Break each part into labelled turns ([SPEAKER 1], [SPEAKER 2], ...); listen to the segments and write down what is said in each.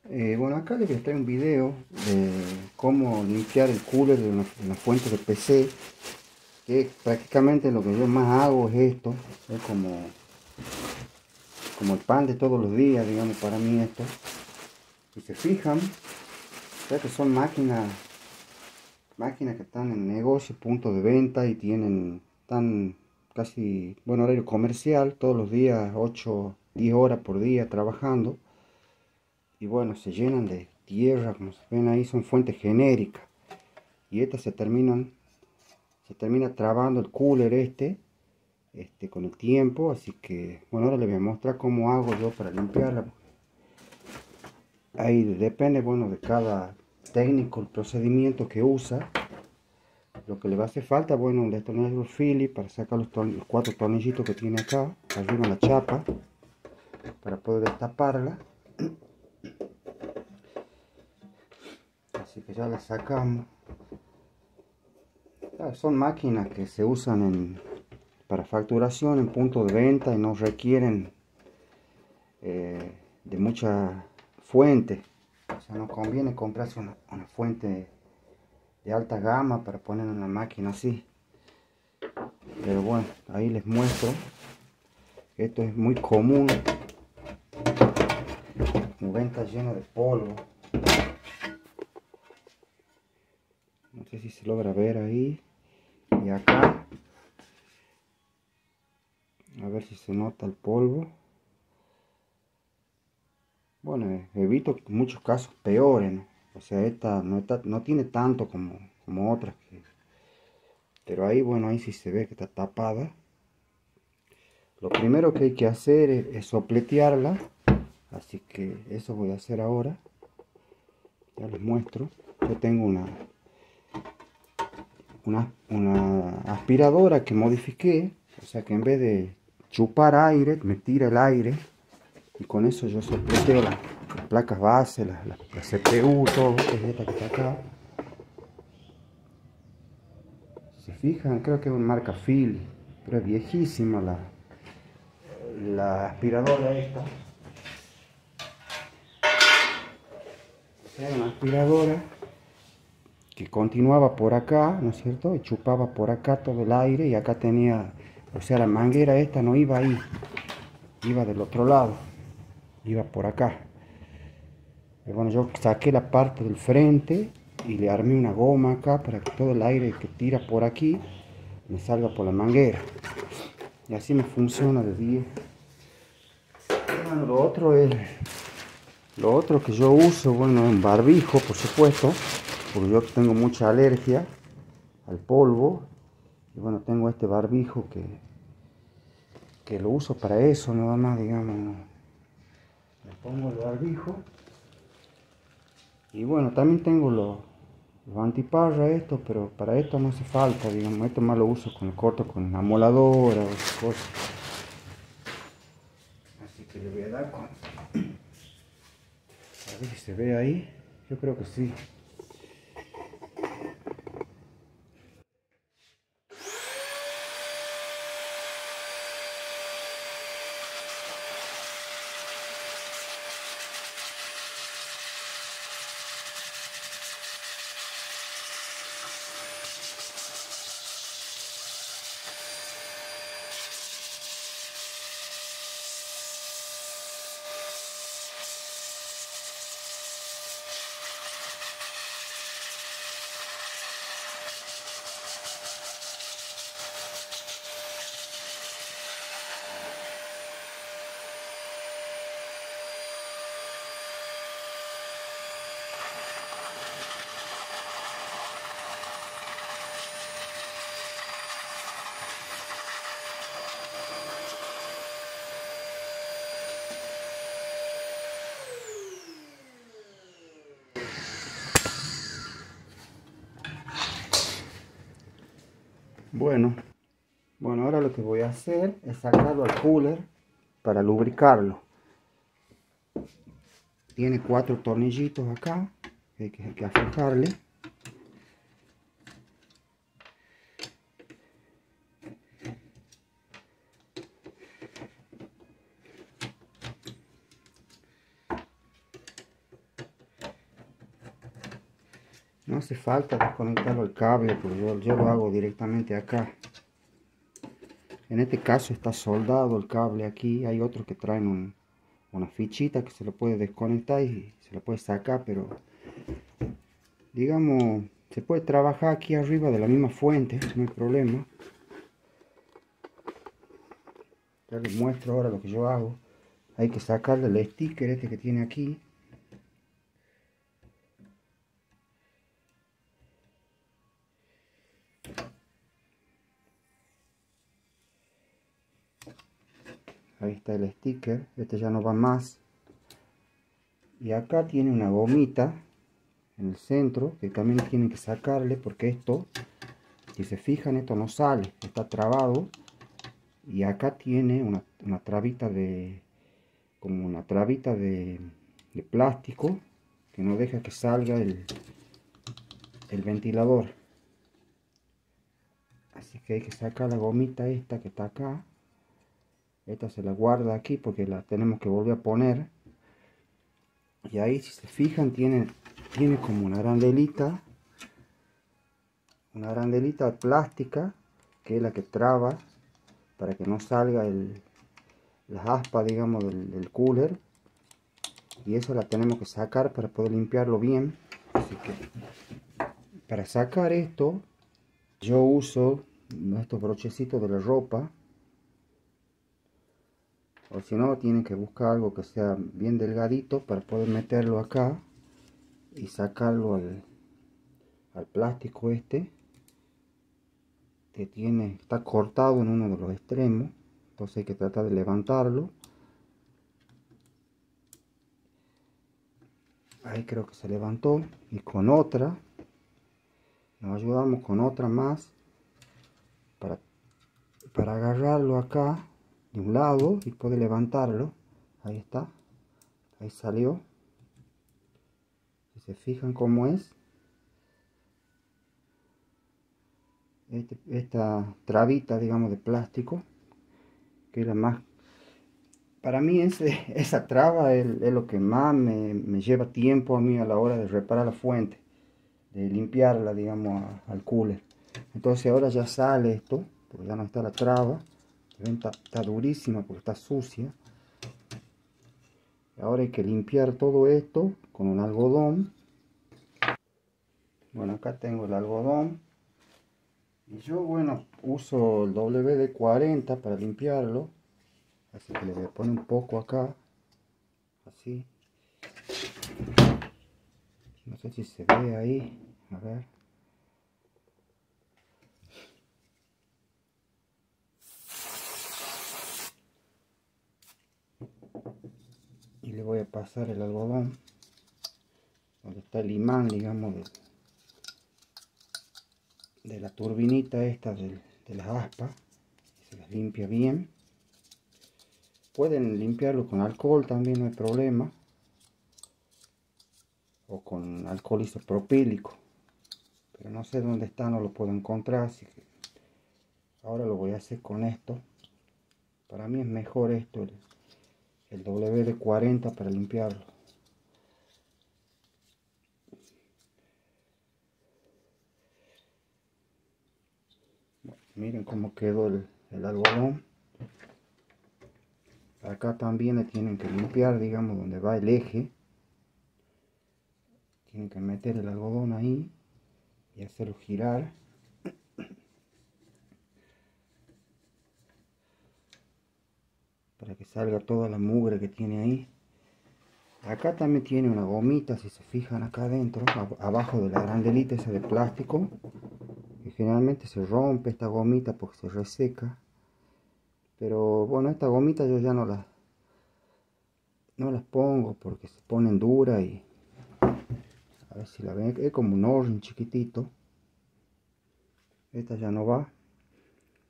[SPEAKER 1] Bueno, acá les voy a traer un video de cómo limpiar el cooler de una fuente de PC, que prácticamente lo que yo más hago es esto, es como el pan de todos los días, digamos, para mí esto. Si se fijan, ya que son máquinas que están en negocio, punto de venta y están casi, bueno, horario comercial, todos los días, 8, 10 horas por día trabajando. Y bueno, se llenan de tierra, como se ven ahí, son fuentes genéricas. Y estas se termina trabando el cooler con el tiempo. Así que, bueno, ahora les voy a mostrar cómo hago yo para limpiarla. Ahí depende, bueno, de cada técnico, el procedimiento que usa. Lo que le va a hacer falta, bueno, un destornillador Phillips para sacar los 4 tornillitos que tiene acá, arriba en la chapa, para poder destaparla. Así que ya la sacamos. Son máquinas que se usan para facturación en punto de venta y no requieren de mucha fuente. O sea, no conviene comprarse una fuente de alta gama para poner en una máquina así. Pero bueno, ahí les muestro. Esto es muy común. Como ven, está lleno de polvo. No sé si se logra ver ahí. Y acá. A ver si se nota el polvo. Bueno, evito muchos casos peores, ¿no? O sea, esta no tiene tanto como otras. Pero ahí, bueno, ahí sí se ve que está tapada. Lo primero que hay que hacer es sopletearla. Así que eso voy a hacer ahora. Ya les muestro. Yo tengo una aspiradora que modifiqué. O sea que en vez de chupar aire, me tira el aire. Y con eso yo sopleteo las placas base, la CPU, todo, que es esta que está acá. Si se fijan, creo que es una marca Philips, pero es viejísima la aspiradora esta. Era una aspiradora que continuaba por acá, ¿no es cierto? Y chupaba por acá todo el aire y acá tenía, o sea, la manguera esta no iba ahí, iba del otro lado, iba por acá. Y bueno, yo saqué la parte del frente y le armé una goma acá para que todo el aire que tira por aquí me salga por la manguera. Y así me funciona de 10. Bueno, lo otro que yo uso, bueno, es un barbijo, por supuesto, porque yo tengo mucha alergia al polvo. Y bueno, tengo este barbijo que lo uso para eso, nada más, digamos. Le pongo el barbijo. Y bueno, también tengo los antiparras estos, pero para esto no hace falta, digamos. Esto más lo uso cuando corto con una moladora o esas cosas. Así que le voy a dar con... A ver si se ve ahí. Yo creo que sí. Bueno, ahora lo que voy a hacer es sacarlo al cooler para lubricarlo. Tiene 4 tornillitos acá, hay que aflojarle. No hace falta desconectarlo el cable, porque yo lo hago directamente acá. En este caso está soldado el cable aquí. Hay otros que traen una fichita que se lo puede desconectar y se lo puede sacar, pero digamos, se puede trabajar aquí arriba de la misma fuente, no hay problema. Ya les muestro ahora lo que yo hago. Hay que sacarle el sticker este que tiene aquí. Ahí está el sticker, este ya no va más. Y acá tiene una gomita en el centro que también tienen que sacarle, porque esto, si se fijan, esto no sale, está trabado. Y acá tiene una trabita de, como una trabita de plástico que no deja que salga el ventilador. Así que hay que sacar la gomita esta que está acá. Esta se la guarda aquí porque la tenemos que volver a poner. Y ahí, si se fijan, tiene como una arandelita plástica, que es la que traba para que no salga las aspas, digamos, del cooler. Y eso la tenemos que sacar para poder limpiarlo bien. Así que para sacar esto, yo uso estos brochecitos de la ropa. O si no, tienen que buscar algo que sea bien delgadito para poder meterlo acá y sacarlo al plástico este que está cortado en uno de los extremos. Entonces hay que tratar de levantarlo. Ahí creo que se levantó. Y con otra, nos ayudamos con otra más para agarrarlo acá de un lado y poder levantarlo. Ahí está, ahí salió. Si se fijan cómo es, esta trabita, digamos, de plástico, que es la más, para mí esa traba es lo que más me lleva tiempo a mí a la hora de reparar la fuente, de limpiarla, digamos, al cooler. Entonces ahora ya sale esto, porque ya no está la traba. Está durísima porque está sucia. Ahora hay que limpiar todo esto con un algodón. Bueno, acá tengo el algodón. Y yo, bueno, uso el WD-40 para limpiarlo. Así que le voy a poner un poco acá. Así. No sé si se ve ahí. A ver. Y le voy a pasar el algodón donde está el imán, digamos, de la turbinita esta de las aspas. Se las limpia bien. Pueden limpiarlo con alcohol también, no hay problema. O con alcohol isopropílico. Pero no sé dónde está, no lo puedo encontrar. Así que ahora lo voy a hacer con esto. Para mí es mejor esto, el WD-40 para limpiarlo. Bueno, miren cómo quedó el algodón. Acá también le tienen que limpiar, digamos, donde va el eje. Tienen que meter el algodón ahí y hacerlo girar. Para que salga toda la mugre que tiene ahí. Acá también tiene una gomita, si se fijan acá adentro, abajo de la arandelita esa de plástico. Que generalmente se rompe esta gomita porque se reseca. Pero bueno, esta gomita yo ya no las pongo porque se ponen duras y a ver si la ven, es como un orange chiquitito. Esta ya no va.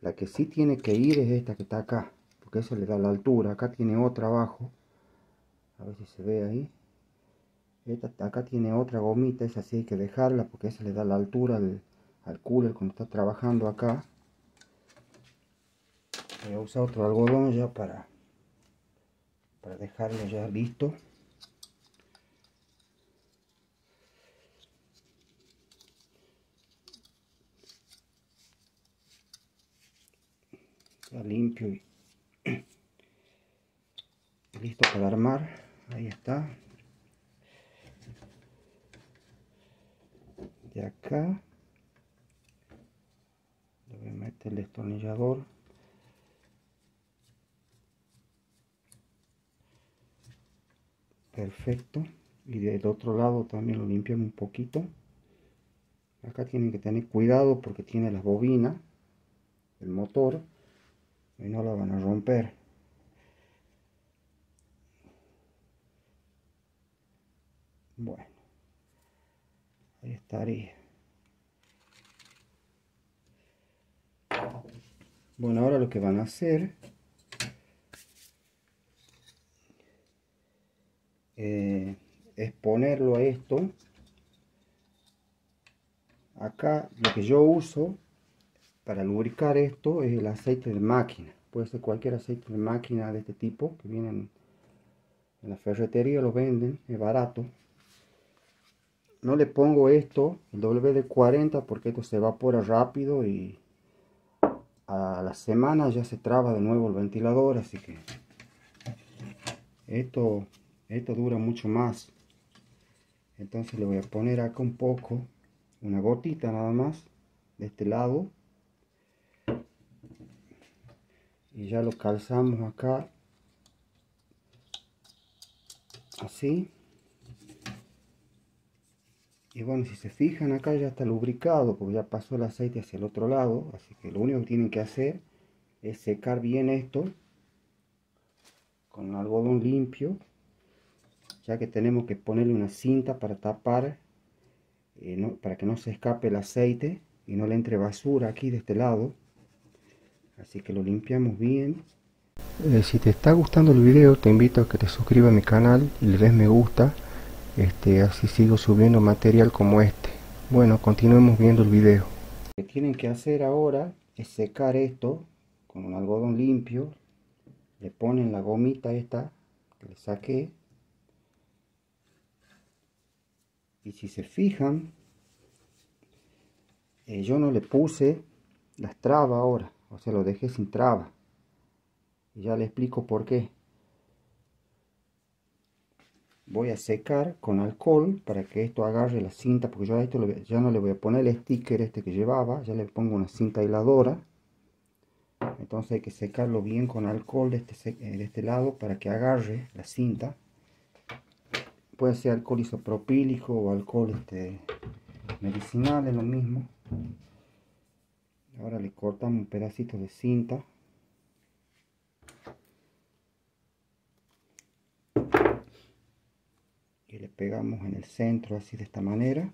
[SPEAKER 1] La que sí tiene que ir es esta que está acá, porque eso le da la altura. Acá tiene otra abajo, a ver si se ve ahí. Acá tiene otra gomita, esa sí hay que dejarla porque esa le da la altura al cooler cuando está trabajando acá. Voy a usar otro algodón ya para dejarlo ya listo. Ya limpio y listo para armar. Ahí está. De acá le voy a meter el destornillador. Perfecto. Y del otro lado también lo limpiamos un poquito. Acá tienen que tener cuidado porque tiene las bobinas del motor y no la van a romper. Bueno, ahí estaría. Bueno, ahora lo que van a hacer es ponerlo a esto. Acá lo que yo uso para lubricar esto es el aceite de máquina. Puede ser cualquier aceite de máquina de este tipo que vienen en la ferretería, lo venden, es barato. No le pongo esto, el WD-40, porque esto se evapora rápido y a la semana ya se traba de nuevo el ventilador, así que esto dura mucho más. Entonces le voy a poner acá un poco, una gotita nada más, de este lado. Y ya lo calzamos acá, así. Y bueno, si se fijan acá ya está lubricado, porque ya pasó el aceite hacia el otro lado. Así que lo único que tienen que hacer es secar bien esto con algodón limpio, ya que tenemos que ponerle una cinta para tapar, para que no se escape el aceite y no le entre basura aquí de este lado. Así que lo limpiamos bien. Si te está gustando el video, te invito a que te suscribas a mi canal y le des me gusta, así sigo subiendo material como este. Bueno, continuemos viendo el video. Lo que tienen que hacer ahora es secar esto con un algodón limpio. Le ponen la gomita esta que le saqué. Y si se fijan, yo no le puse las trabas ahora, o sea, lo dejé sin traba. Y ya le explico por qué. Voy a secar con alcohol para que esto agarre la cinta, porque yo a esto ya no le voy a poner el sticker este que llevaba, ya le pongo una cinta aisladora. Entonces hay que secarlo bien con alcohol de este lado para que agarre la cinta. Puede ser alcohol isopropílico o alcohol medicinal, es lo mismo. Ahora le cortamos un pedacito de cinta. Y le pegamos en el centro así de esta manera.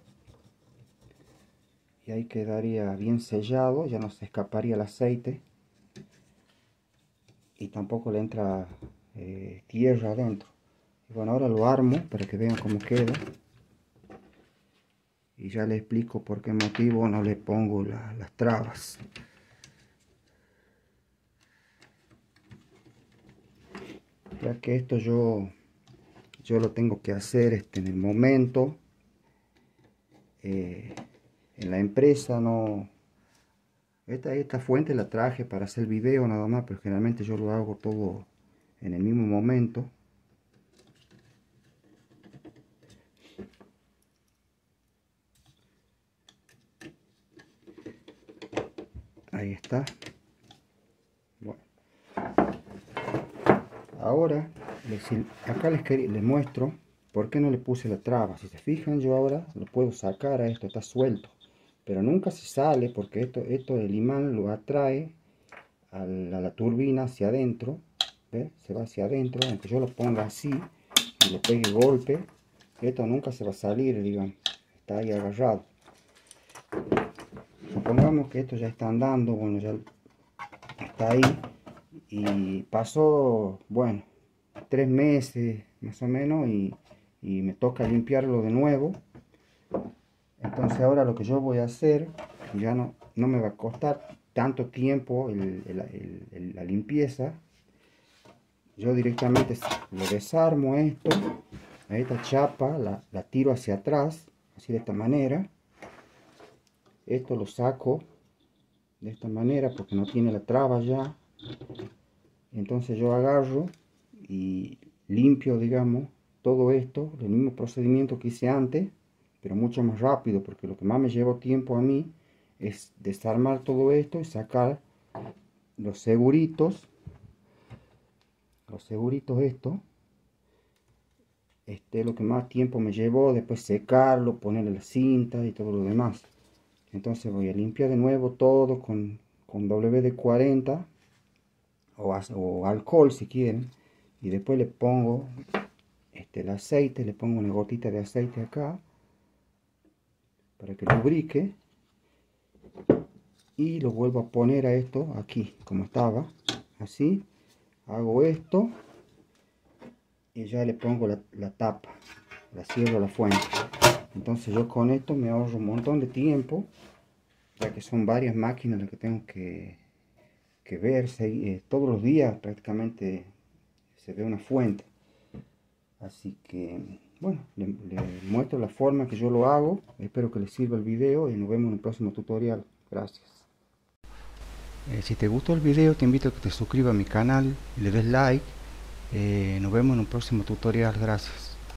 [SPEAKER 1] Y ahí quedaría bien sellado, ya no se escaparía el aceite. Y tampoco le entra tierra adentro. Y bueno, ahora lo armo para que vean cómo queda. Y ya les explico por qué motivo no le pongo las trabas. Ya que esto yo lo tengo que hacer en el momento. En la empresa no... Esta fuente la traje para hacer el video nada más, pero generalmente yo lo hago todo en el mismo momento. Ahí está. Bueno. Ahora, acá les muestro por qué no le puse la traba. Si se fijan, yo ahora lo puedo sacar a esto, está suelto. Pero nunca se sale porque esto el imán lo atrae a la turbina hacia adentro. ¿Ve? Se va hacia adentro, aunque yo lo ponga así y le pegue golpe, esto nunca se va a salir, digamos. Está ahí agarrado. Supongamos que esto ya está andando, bueno, ya está ahí. Y pasó, bueno, 3 meses más o menos y me toca limpiarlo de nuevo. Entonces ahora lo que yo voy a hacer, ya no me va a costar tanto tiempo la limpieza. Yo directamente lo desarmo esto, a esta chapa, la tiro hacia atrás, así de esta manera. Esto lo saco de esta manera porque no tiene la traba ya. Entonces yo agarro y limpio, digamos, todo esto, el mismo procedimiento que hice antes, pero mucho más rápido, porque lo que más me lleva tiempo a mí es desarmar todo esto y sacar los seguritos esto. Lo que más tiempo me llevó, después secarlo, ponerle la cinta y todo lo demás. Entonces voy a limpiar de nuevo todo con WD-40 o alcohol si quieren, y después le pongo el aceite, le pongo una gotita de aceite acá para que lubrique, y lo vuelvo a poner a esto aquí como estaba, así. Hago esto y ya le pongo la tapa, la cierro la fuente. Entonces yo con esto me ahorro un montón de tiempo, ya que son varias máquinas las que tengo que ver todos los días prácticamente se ve una fuente. Así que bueno, le muestro la forma que yo lo hago. Espero que les sirva el video y nos vemos en el próximo tutorial. Gracias. Si te gustó el video, te invito a que te suscribas a mi canal y le des like. Nos vemos en un próximo tutorial. Gracias.